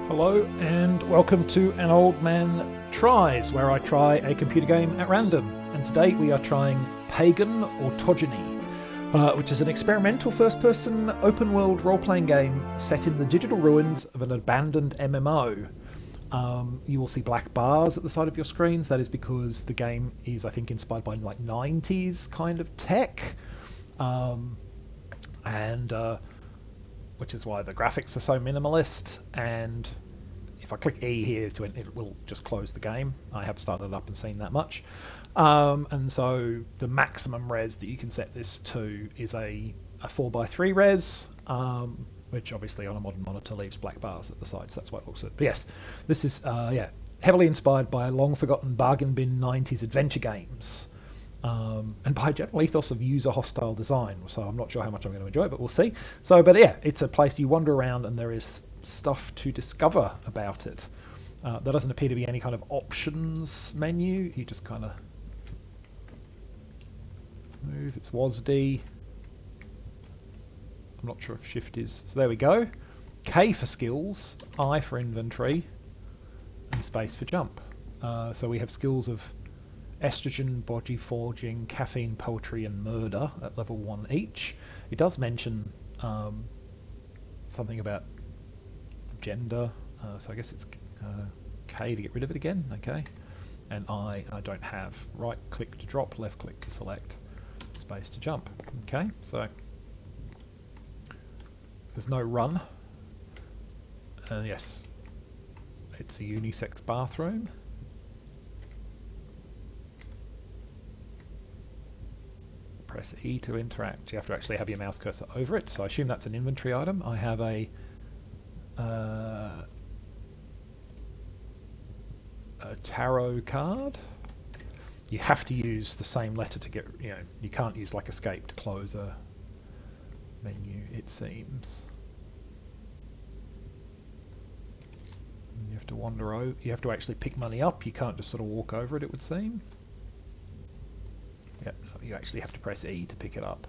Hello and welcome to An Old Man Tries, where I try a computer game at random. And today we are trying Pagan Autogeny, which is an experimental first-person open-world role-playing game set in the digital ruins of an abandoned MMO. You will see black bars at the side of your screens. That is because the game is, I think, inspired by like 90s kind of tech. Which is why the graphics are so minimalist, and if I click E here, it will just close the game. I have started it up and seen that much. And so the maximum res that you can set this to is a 4x3 res, which obviously on a modern monitor leaves black bars at the sides. That's why it looks at. But yes, this is heavily inspired by long-forgotten bargain bin 90s adventure games. And by a general ethos of user hostile design, so I'm not sure how much I'm going to enjoy it, but we'll see. But yeah, it's a place you wander around and there is stuff to discover about it. There doesn't appear to be any kind of options menu. You just kind of move. It's WASD. I'm not sure if shift is. So there we go. K for skills, I for inventory, and space for jump. So we have skills of estrogen, body forging, caffeine, poetry, and murder at level 1 each. It does mention something about gender, so I guess it's K to get rid of it again, okay. And I don't have. Right click to drop, left click to select, space to jump. Okay, so there's no run. Yes, it's a unisex bathroom. Press E to interact. You have to actually have your mouse cursor over it, so I assume that's an inventory item. I have a tarot card. You have to use the same letter to get, you can't use like escape to close a menu, it seems. You have to wander over, you have to actually pick money up, you can't just sort of walk over it, it would seem. Yep, you actually have to press E to pick it up.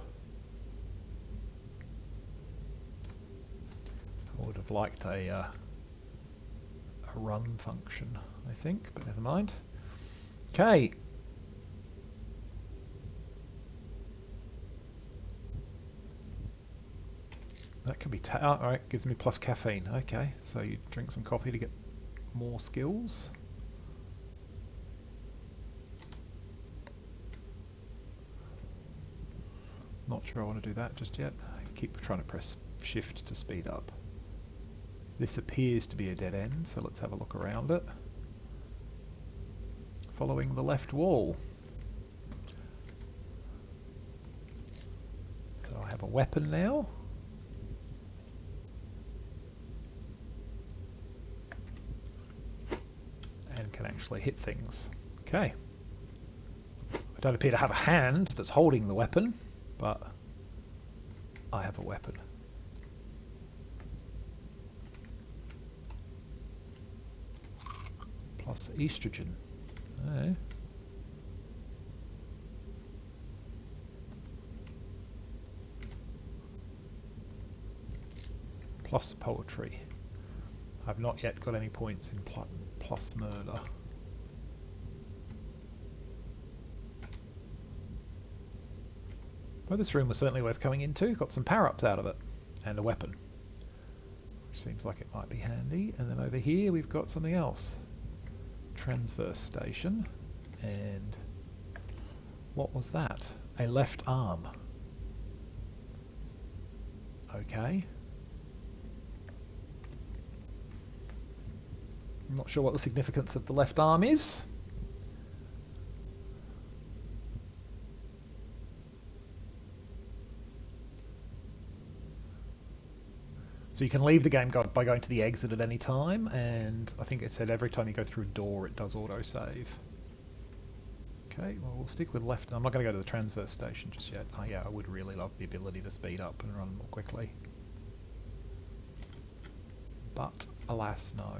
I would have liked a run function, I think, but never mind. Okay. That could be alright, gives me plus caffeine. Okay, so you drink some coffee to get more skills. Not sure I want to do that just yet. I keep trying to press shift to speed up. This appears to be a dead end, so let's have a look around it. Following the left wall. So I have a weapon now. And can actually hit things. Okay. I don't appear to have a hand that's holding the weapon, but I have a weapon. Plus estrogen. Oh. Plus poetry. I've not yet got any points in plus murder. Well, this room was certainly worth coming into. Got some power-ups out of it. And a weapon. Which seems like it might be handy. And then over here we've got something else. Transverse station. And what was that? A left arm. Okay. I'm not sure what the significance of the left arm is. So you can leave the game by going to the exit at any time, and I think it said every time you go through a door it does autosave. Okay, well we'll stick with left. I'm not going to go to the transverse station just yet. Oh yeah, I would really love the ability to speed up and run more quickly. But, alas, no.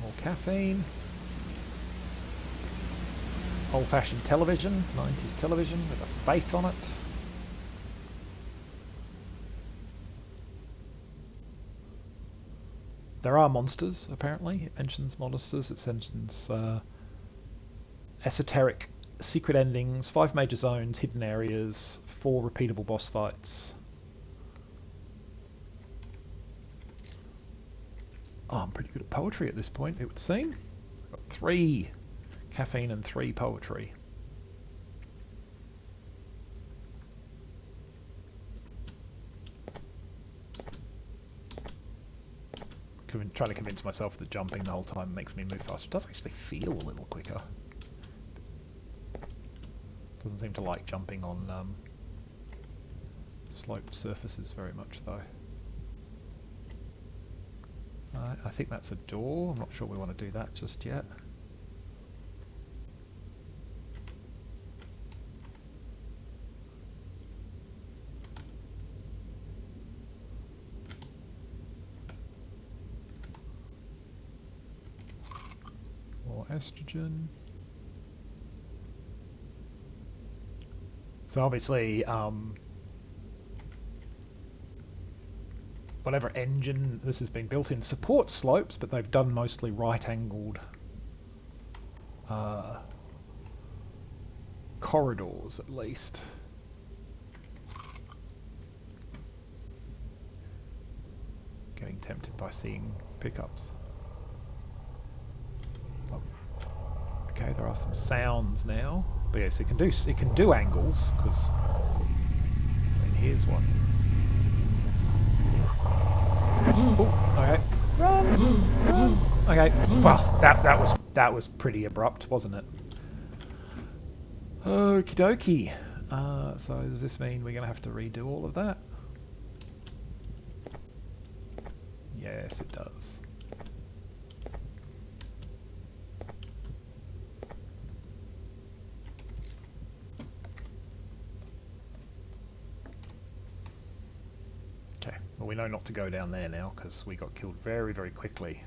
More caffeine. Old-fashioned television, 90s television with a face on it. There are monsters, apparently. It mentions monsters. It mentions esoteric secret endings, 5 major zones, hidden areas, 4 repeatable boss fights. Oh, I'm pretty good at poetry at this point, it would seem. I've got 3 caffeine and 3 poetry. Trying to convince myself that jumping the whole time makes me move faster. It does actually feel a little quicker. Doesn't seem to like jumping on sloped surfaces very much, though. I think that's a door. I'm not sure we want to do that just yet. More estrogen. So obviously, whatever engine this has been built in supports slopes, but they've done mostly right-angled corridors, at least. Getting tempted by seeing pickups. Oh. Okay, there are some sounds now, but yes, it can do angles, because I mean, here's one. Oh, okay. Run! Okay. Well, that was pretty abrupt, wasn't it? Okie dokie. So does this mean we're going to have to redo all of that? Yes, it does. Well, we know not to go down there now because we got killed very, very quickly.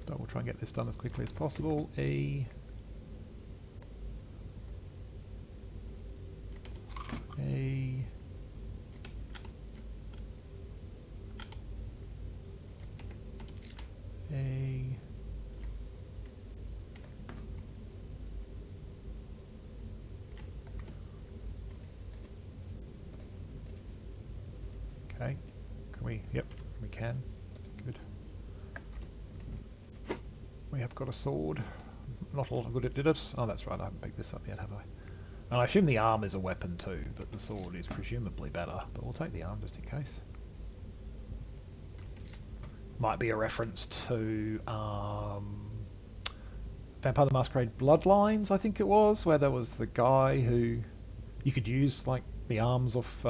But we'll try and get this done as quickly as possible. A okay. Can we? Yep, we can. Good. We have got a sword. Not a lot of good at it. Oh, that's right, I haven't picked this up yet, have I? And I assume the arm is a weapon too, but the sword is presumably better. But we'll take the arm just in case. Might be a reference to Vampire the Masquerade Bloodlines, I think it was, where there was the guy who you could use like the arms of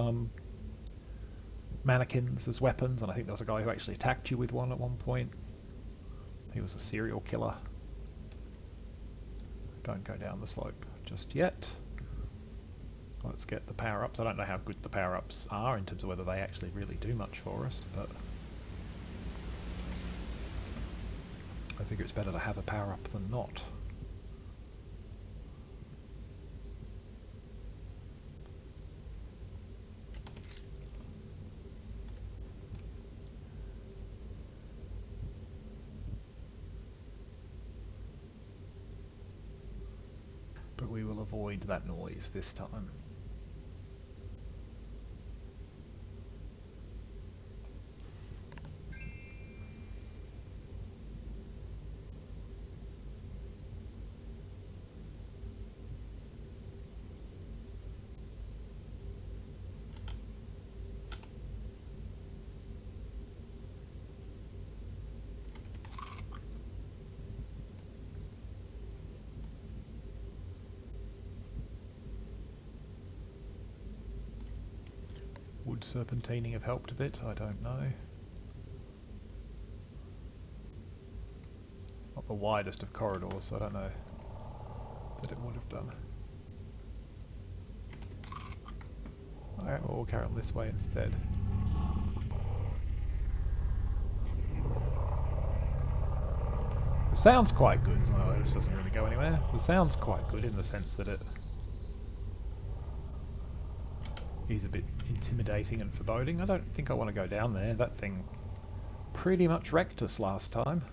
mannequins as weapons, and I think there was a guy who actually attacked you with one at one point. He was a serial killer. Don't go down the slope just yet. Let's get the power-ups. I don't know how good the power-ups are in terms of whether they actually really do much for us, but I figure it's better to have a power-up than not. But we will avoid that noise this time. Would serpentining have helped a bit? I don't know. It's not the widest of corridors, so I don't know that it would have done. Alright, well, we'll carry on this way instead. The sound's quite good. Oh, this doesn't really go anywhere. The sound's quite good in the sense that it is a bit intimidating and foreboding. I don't think I want to go down there. That thing pretty much wrecked us last time.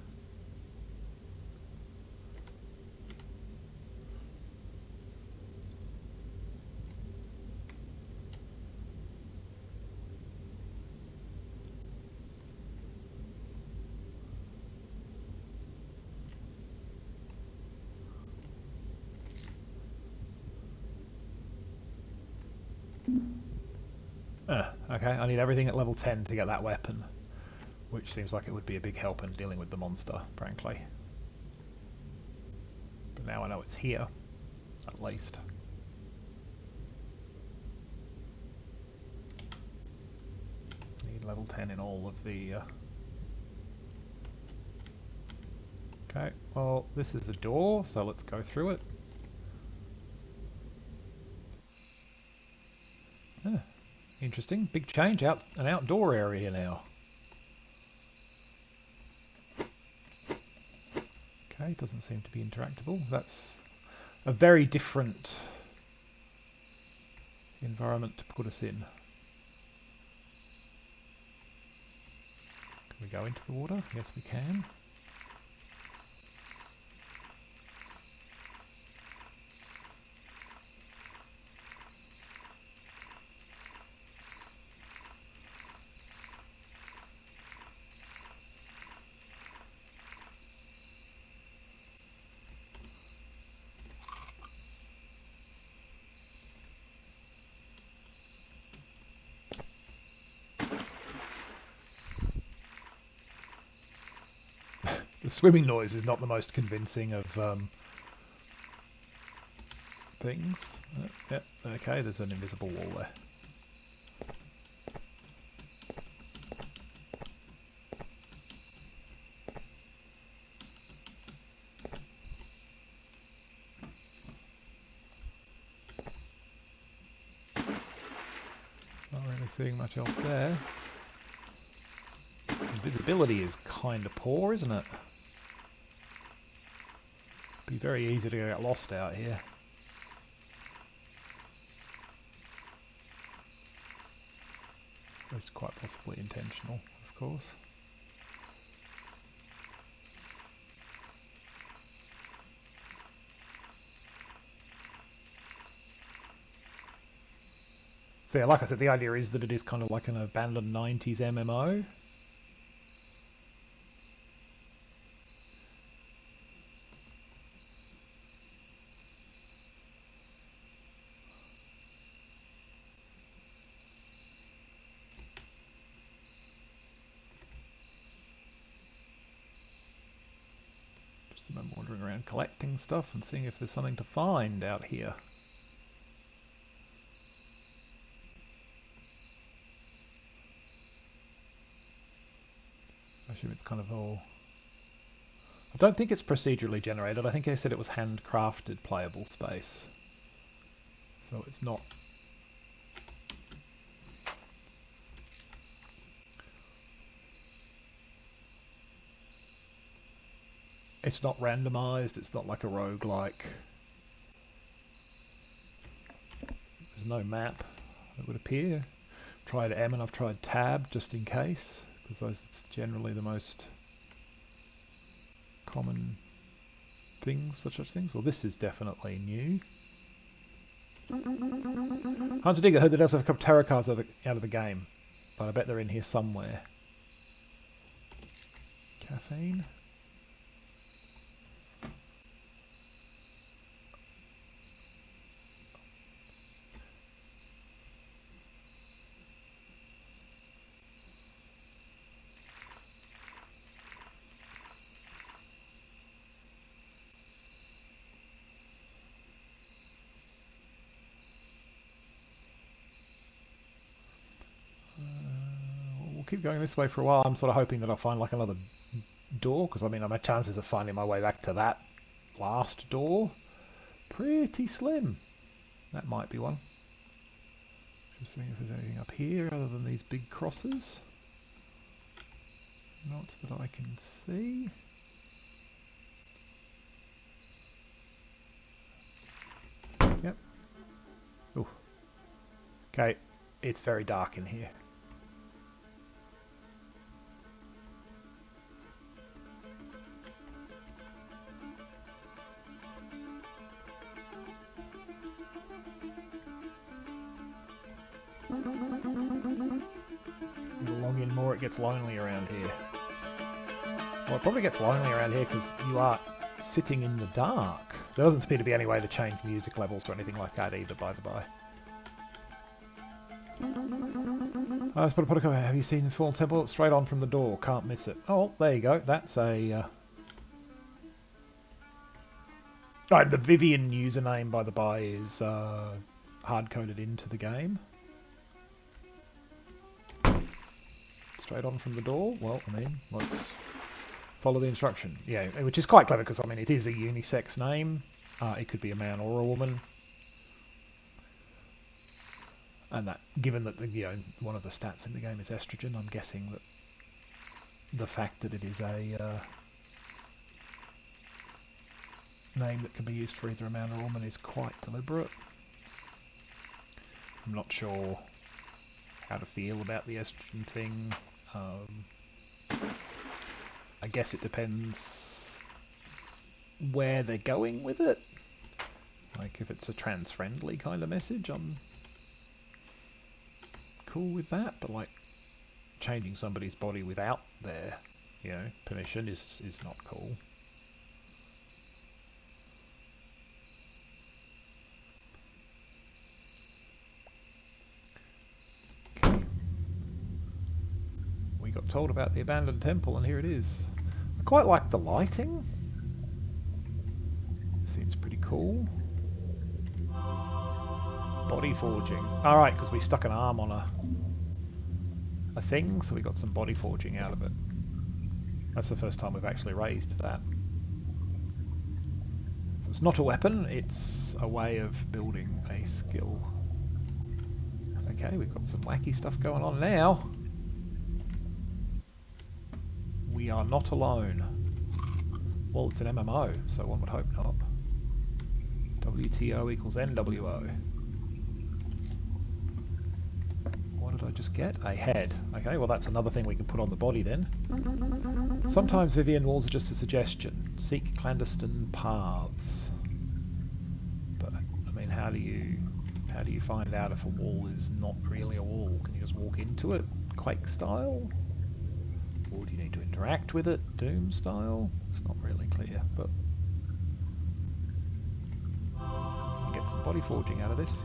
Okay, I need everything at level 10 to get that weapon, which seems like it would be a big help in dealing with the monster, frankly. But now I know it's here, at least. Need level 10 in all of the... Okay, well, this is a door, so let's go through it. Interesting. Big change. An outdoor area now. Okay, doesn't seem to be interactable. That's a very different environment to put us in. Can we go into the water? Yes, we can. The swimming noise is not the most convincing of things. Yep, okay, there's an invisible wall there. Not really seeing much else there. Invisibility is kind of poor, isn't it? Be very easy to get lost out here. It's quite possibly intentional, of course. So yeah, like I said, the idea is that it is kind of like an abandoned 90s MMO. I'm wandering around collecting stuff and seeing if there's something to find out here. I assume it's kind of all... I don't think it's procedurally generated. I think I said it was handcrafted playable space. So it's not... It's not randomized, it's not like a roguelike. There's no map, it would appear. Tried M and I've tried Tab just in case, because those are generally the most common things for such things. Well, this is definitely new. Hunter Digger, heard that also have a couple of tarot cards out of the game, but I bet they're in here somewhere. Caffeine. Keep going this way for a while. I'm sort of hoping that I'll find like another door, because I mean my chances of finding my way back to that last door pretty slim. That might be one. Just seeing if there's anything up here other than these big crosses. Not that I can see. Yep. Ooh. Okay, it's very dark in here. The long in more it gets lonely around here. Well, it probably gets lonely around here because you are sitting in the dark. There doesn't appear to be any way to change music levels or anything like that either, by the by. Have you seen the Fallen Temple? It's straight on from the door. Can't miss it. Oh, there you go. That's a... the Vivian username, by the by, is hard-coded into the game. Straight on from the door. Well, I mean, let's follow the instruction. Yeah, which is quite clever because, I mean, it is a unisex name. It could be a man or a woman. And that, given that, one of the stats in the game is estrogen, I'm guessing that the fact that it is a name that can be used for either a man or a woman is quite deliberate. I'm not sure how to feel about the estrogen thing. I guess it depends where they're going with it. Like, if it's a trans-friendly kind of message, I'm cool with that, but like changing somebody's body without their, permission is not cool. Okay. We got told about the abandoned temple, and here it is. I quite like the lighting. It seems pretty cool. Body forging. Alright, because we stuck an arm on a thing, so we got some body forging out of it. That's the first time we've actually raised that. So it's not a weapon, it's a way of building a skill. Okay, we've got some wacky stuff going on now. We are not alone. Well, it's an MMO, so one would hope not. WTO equals NWO. What did I just get? A head. Okay, well that's another thing we can put on the body then. Sometimes Vivian walls are just a suggestion. Seek clandestine paths. But I mean, how do you find out if a wall is not really a wall? Can you just walk into it, Quake style? Or do you need to interact with it, Doom style? It's not really clear, but get some body forging out of this.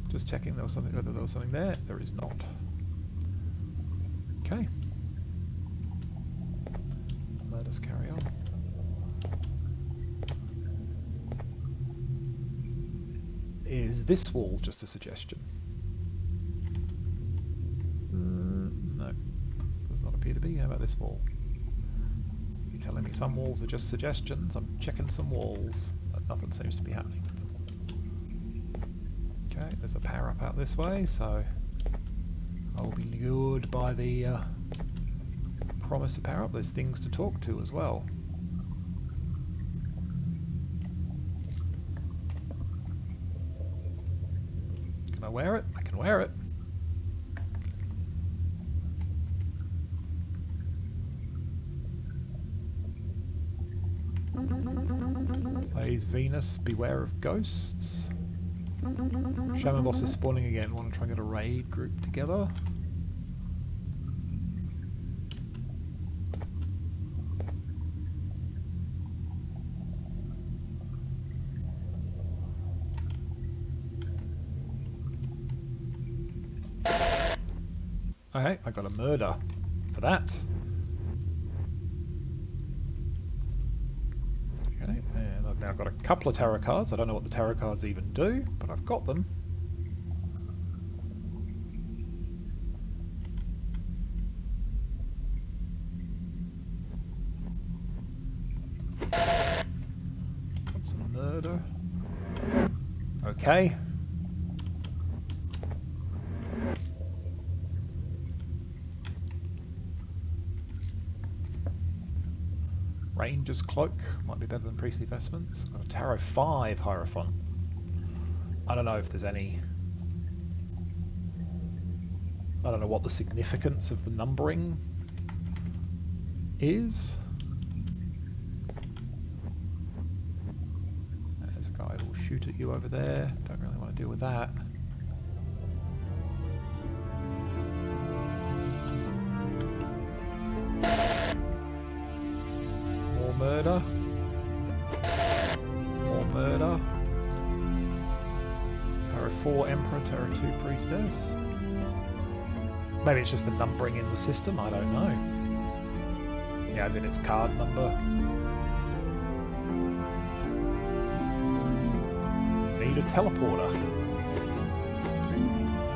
Just checking whether there was something there. There is not. Okay. Let us carry on. Is this wall just a suggestion? No. Does not appear to be. How about this wall? You're telling me some walls are just suggestions? I'm checking some walls, but nothing seems to be happening. Okay, there's a power up out this way, so I'll be lured by the promise of power up. There's things to talk to as well. Can I wear it? I can wear it. Plays Venus, beware of ghosts. Shaman boss is spawning again. Want to try and get a raid group together? Okay, I got a murder for that. Okay, and I've Now I've got a couple of tarot cards. I don't know what the tarot cards even do, but I've got them. Got some murder. Okay. Ranger's Cloak might be better than Priestly Vestments. Got a Tarot 5 Hierophant. I don't know if there's any... I don't know what the significance of the numbering is. There's a guy who will shoot at you over there. Don't really want to deal with that. Murder. More murder. Tarot 4 Emperor, Tarot 2 Priestess. Maybe it's just the numbering in the system, I don't know. Yeah, as in its card number. Need a teleporter.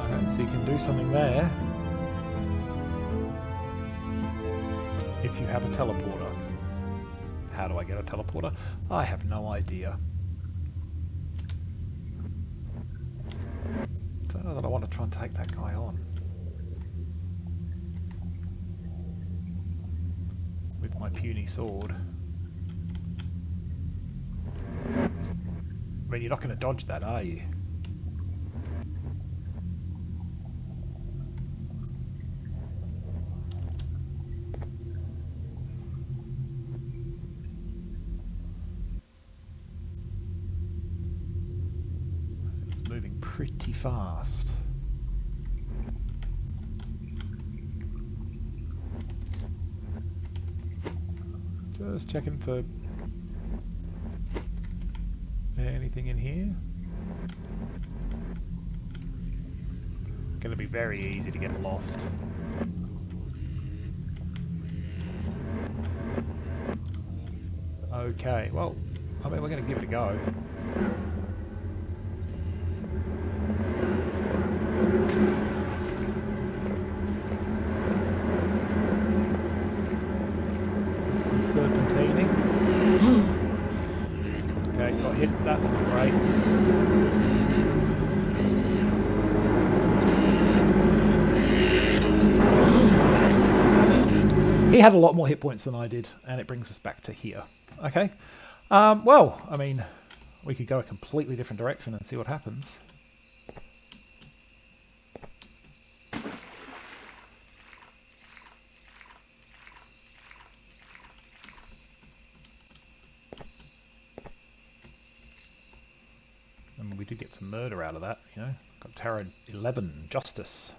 Okay, so you can do something there. If you have a teleporter. How do I get a teleporter? I have no idea. Don't know that I want to try and take that guy on. With my puny sword. I mean, you're not going to dodge that, are you? Pretty fast. Just checking for anything in here. Going to be very easy to get lost. Okay, well, I mean, we're going to give it a go. Some serpentining. Okay, got hit. That's not great. He had a lot more hit points than I did, and it brings us back to here. Okay. Well, I mean, we could go a completely different direction and see what happens. And we did get some murder out of that, you know. Got Tarot 11, Justice.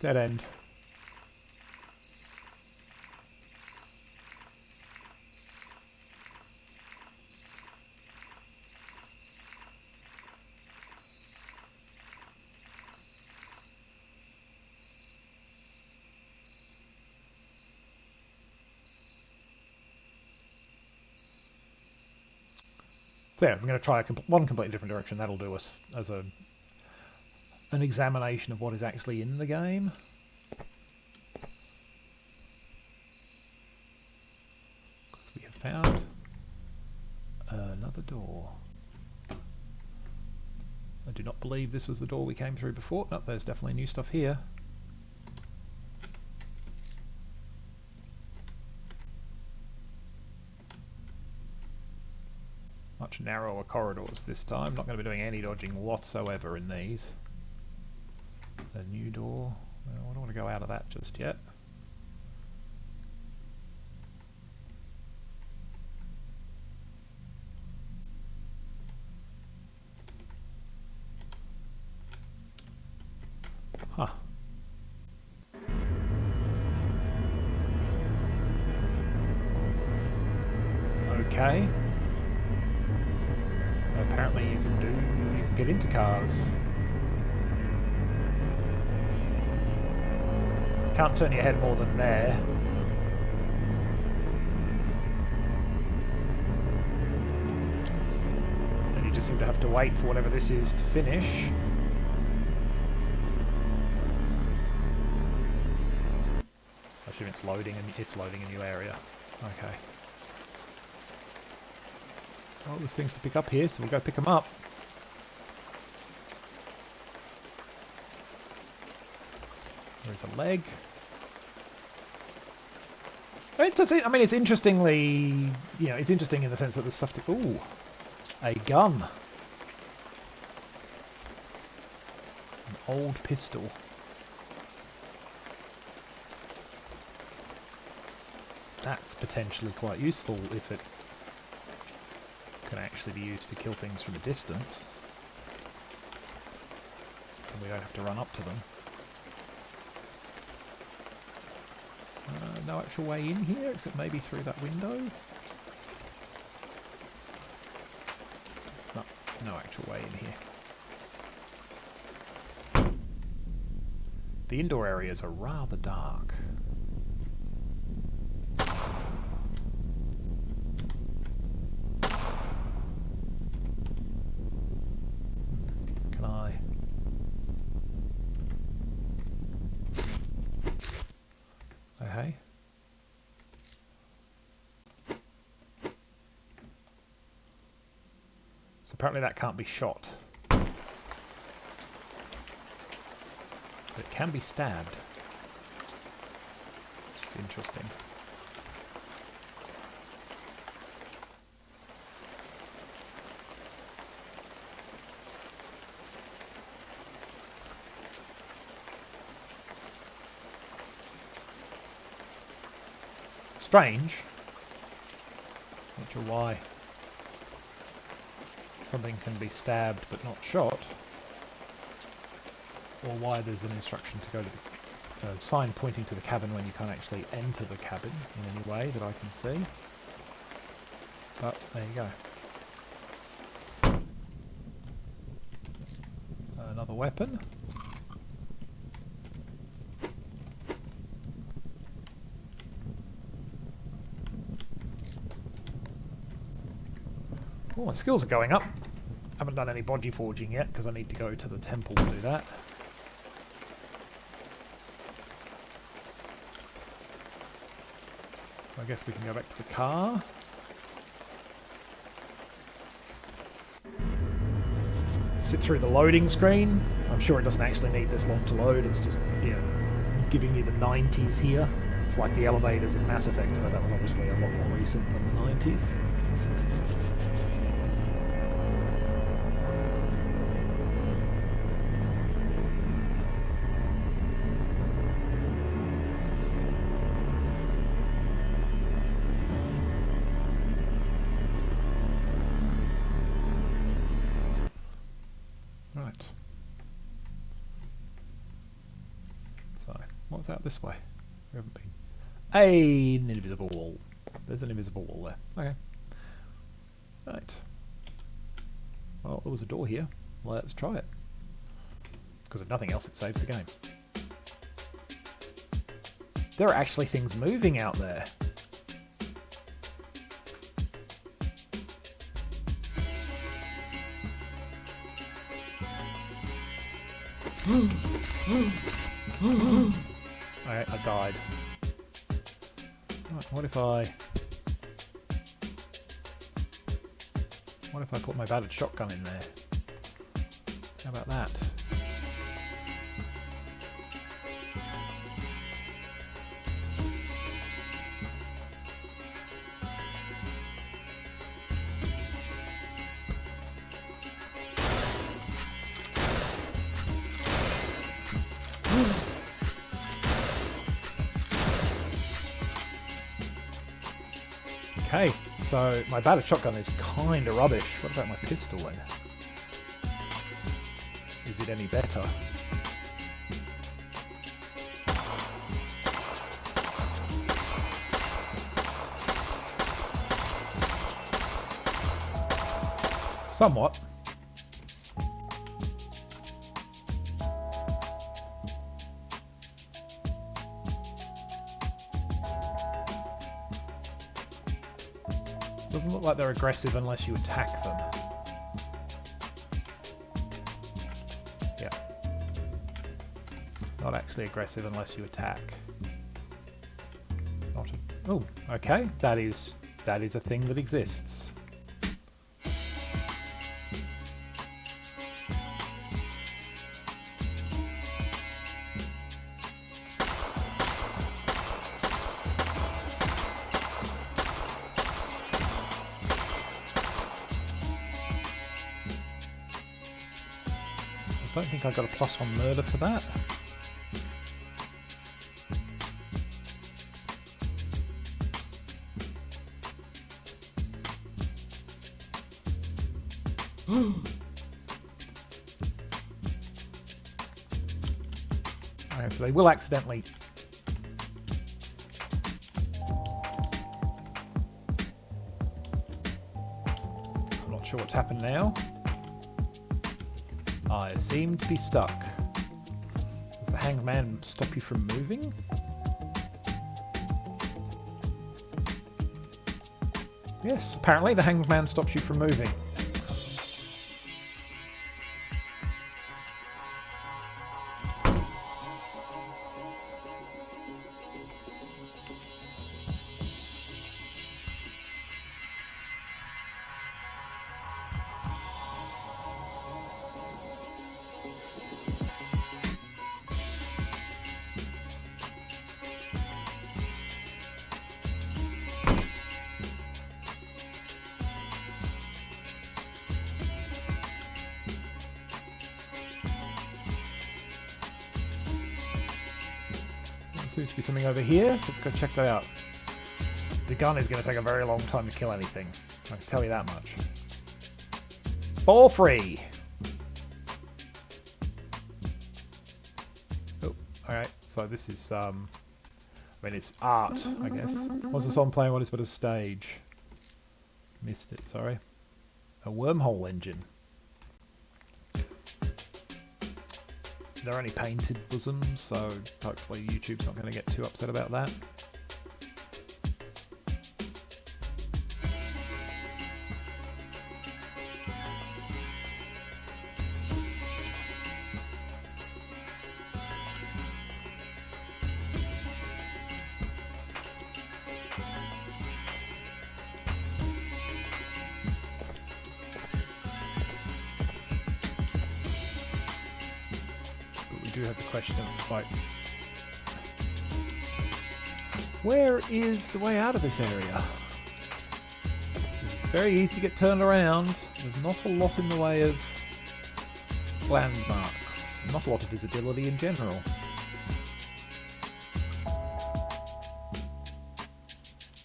Dead end. So yeah, I'm going to try one completely different direction. That'll do us as an examination of what is actually in the game. Because we have found another door. I do not believe this was the door we came through before. Nope, there's definitely new stuff here. Much narrower corridors this time. Not going to be doing any dodging whatsoever in these. A new door. Well, I don't want to go out of that just yet. Huh. Okay. Apparently you can can get into cars. Can't turn your head more than there. And you just seem to have to wait for whatever this is to finish. I assume it's loading a new area. Okay. Well, there's things to pick up here, so we'll go pick them up. There's a leg. I mean, it's interestingly, you know, it's interesting in the sense that there's stuff to... Ooh, a gun. An old pistol. That's potentially quite useful if it can actually be used to kill things from a distance. And we don't have to run up to them. No actual way in here, except maybe through that window. No, no actual way in here. The indoor areas are rather dark. Can I... Okay. So apparently that can't be shot. But it can be stabbed. Which is interesting. Strange. Not sure why something can be stabbed but not shot, or why there's an instruction to go to the sign pointing to the cabin when you can't actually enter the cabin in any way that I can see. But there you go. Another weapon. Oh, my skills are going up. Haven't done any body forging yet because I need to go to the temple to do that. So I guess we can go back to the car. Sit through the loading screen. I'm sure it doesn't actually need this long to load. It's just, you know, giving you the 90s here. It's like the elevators in Mass Effect, though that was obviously a lot more recent than the 90s. Right. So, what's out this way? We haven't been. An invisible wall. There's an invisible wall there. Okay. Right. Well, there was a door here. Let's try it. Because if nothing else, it saves the game. There are actually things moving out there. I died. Right, what if I put my battered shotgun in there? How about that? Okay, so my battered shotgun is kind of rubbish. What about my pistol then? Is it any better? Somewhat. Doesn't look like they're aggressive unless you attack them. Yeah. Not actually aggressive unless you attack. Not a, oh, okay. That is a thing that exists. I don't think I got a +1 murder for that. Okay, so they will accidentally... I'm not sure what's happened now. I seem to be stuck. Does the hanged man stop you from moving? Yes, apparently the hanged man stops you from moving. Seems to be something over here, so let's go check that out. The gun is going to take a very long time to kill anything. I can tell you that much. For free! Oh, alright, so this is, I mean, it's art, I guess. What's the song playing? What is but a stage? Missed it, sorry. A wormhole engine. They're only painted bosoms, so hopefully YouTube's not going to get too upset about that. Do have the question of, like, where is the way out of this area? It's very easy to get turned around. There's not a lot in the way of landmarks. Not a lot of visibility in general.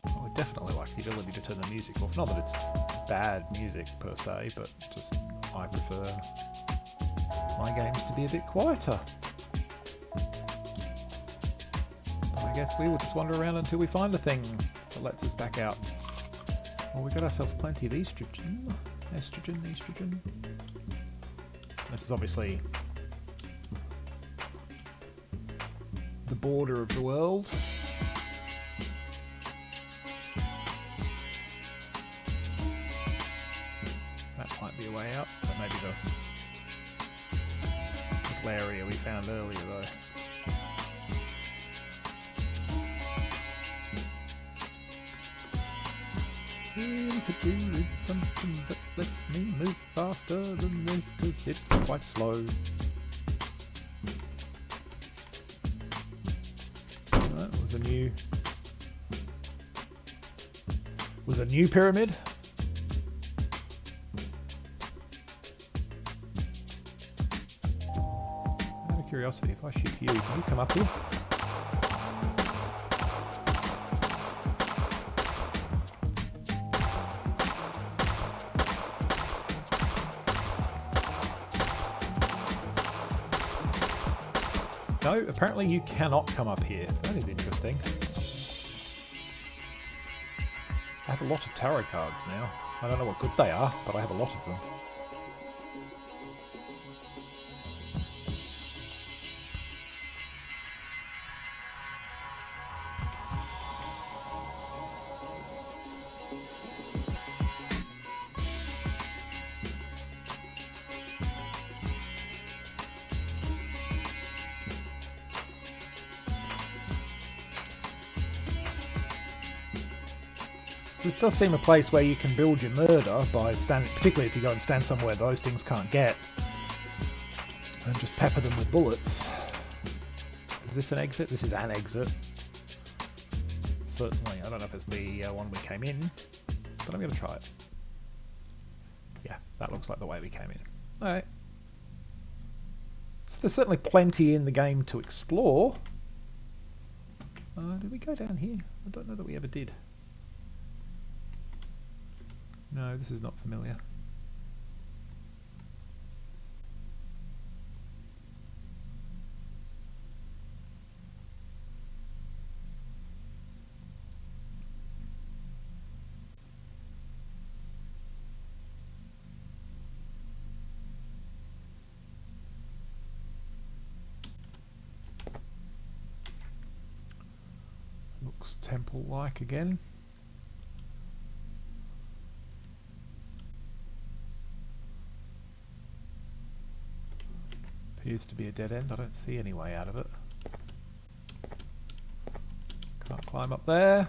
I would definitely like the ability to turn the music off. Not that it's bad music per se, but just I prefer my games to be a bit quieter. I guess we will just wander around until we find the thing that lets us back out. Well, we got ourselves plenty of estrogen. Estrogen. This is obviously the border of the world. That might be a way out. That may be the little area we found earlier, though. We could do with something that lets me move faster than this, cause it's quite slow. That was a new pyramid. Out of curiosity, if I shoot you, can you come up here? No, apparently you cannot come up here. That is interesting. I have a lot of tarot cards now. I don't know what good they are, but I have a lot of them. this does seem a place where you can build your murder by standing, particularly if you go and stand somewhere those things can't get, and just pepper them with bullets. Is this an exit? This is an exit. Certainly. I don't know if it's the one we came in, but I'm going to try it. Yeah, that looks like the way we came in. Alright. So there's certainly plenty in the game to explore. Did we go down here? I don't know that we ever did. No, this is not familiar. Looks temple-like again. Appears to be a dead end. I don't see any way out of it. Can't climb up there.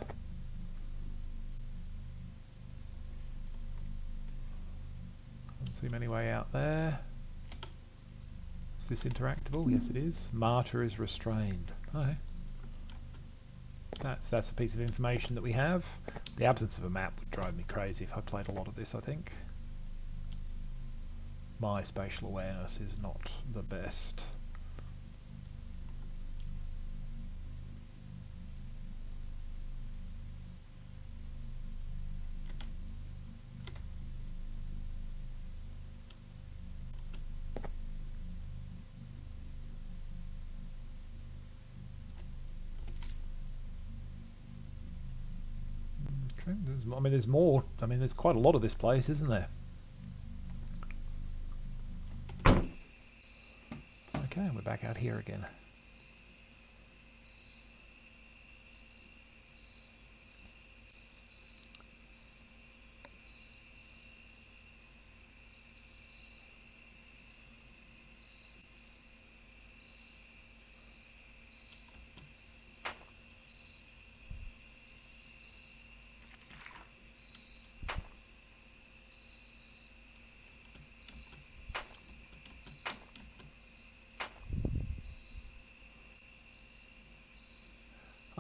Don't see many way out there. Is this interactable? Yes, it is. Martyr is restrained. Okay. That's a piece of information that we have. The absence of a map would drive me crazy if I played a lot of this, I think. My spatial awareness is not the best. Okay, there's more. I mean, there's quite a lot of this place, isn't there? Okay, we're back out here again.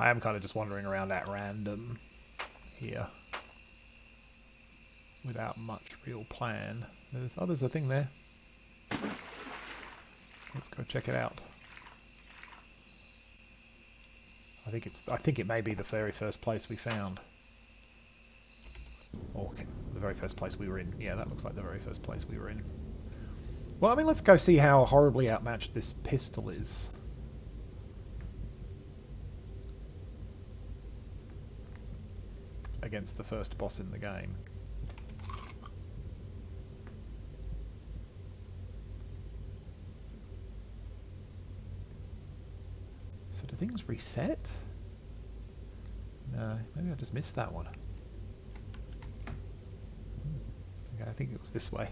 I am kind of just wandering around at random here without much real plan. There's a thing there. Let's go check it out. I think it may be the very first place we found. Or the very first place we were in. Yeah, that looks like the very first place we were in. Well, I mean, let's go see how horribly outmatched this pistol is. Against the first boss in the game. So do things reset? No, maybe I just missed that one. Okay, I think it was this way.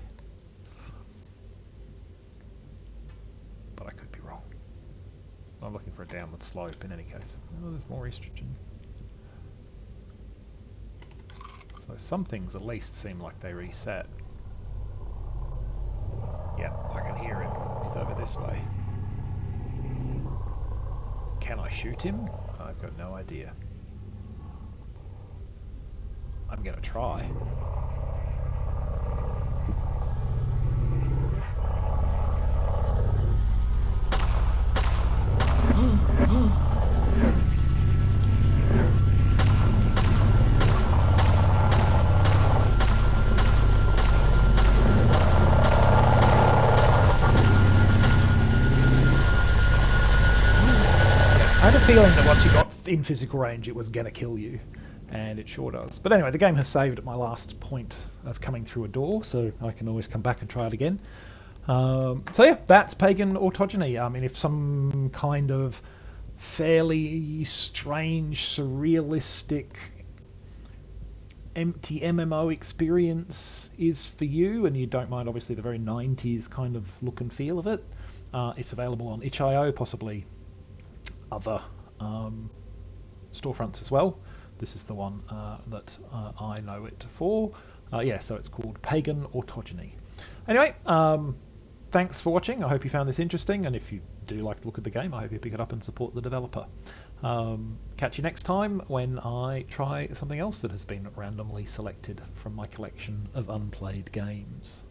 But I could be wrong. I'm looking for a downward slope in any case. Oh, there's more estrogen. So some things at least seem like they reset. Yeah, I can hear him. He's over this way. Can I shoot him? I've got no idea. I'm gonna try. I had a feeling that once you got in physical range it was going to kill you, and it sure does. But anyway, the game has saved at my last point of coming through a door, so I can always come back and try it again. So yeah, that's Pagan Autogeny. I mean, if some kind of fairly strange, surrealistic, empty MMO experience is for you, and you don't mind obviously the very 90s kind of look and feel of it, it's available on itch.io, possibly other storefronts as well. This is the one that I know it for. Yeah, so it's called Pagan Autogeny. Anyway, thanks for watching. I hope you found this interesting, and if you do like to look at the game, I hope you pick it up and support the developer. Catch you next time when I try something else that has been randomly selected from my collection of unplayed games.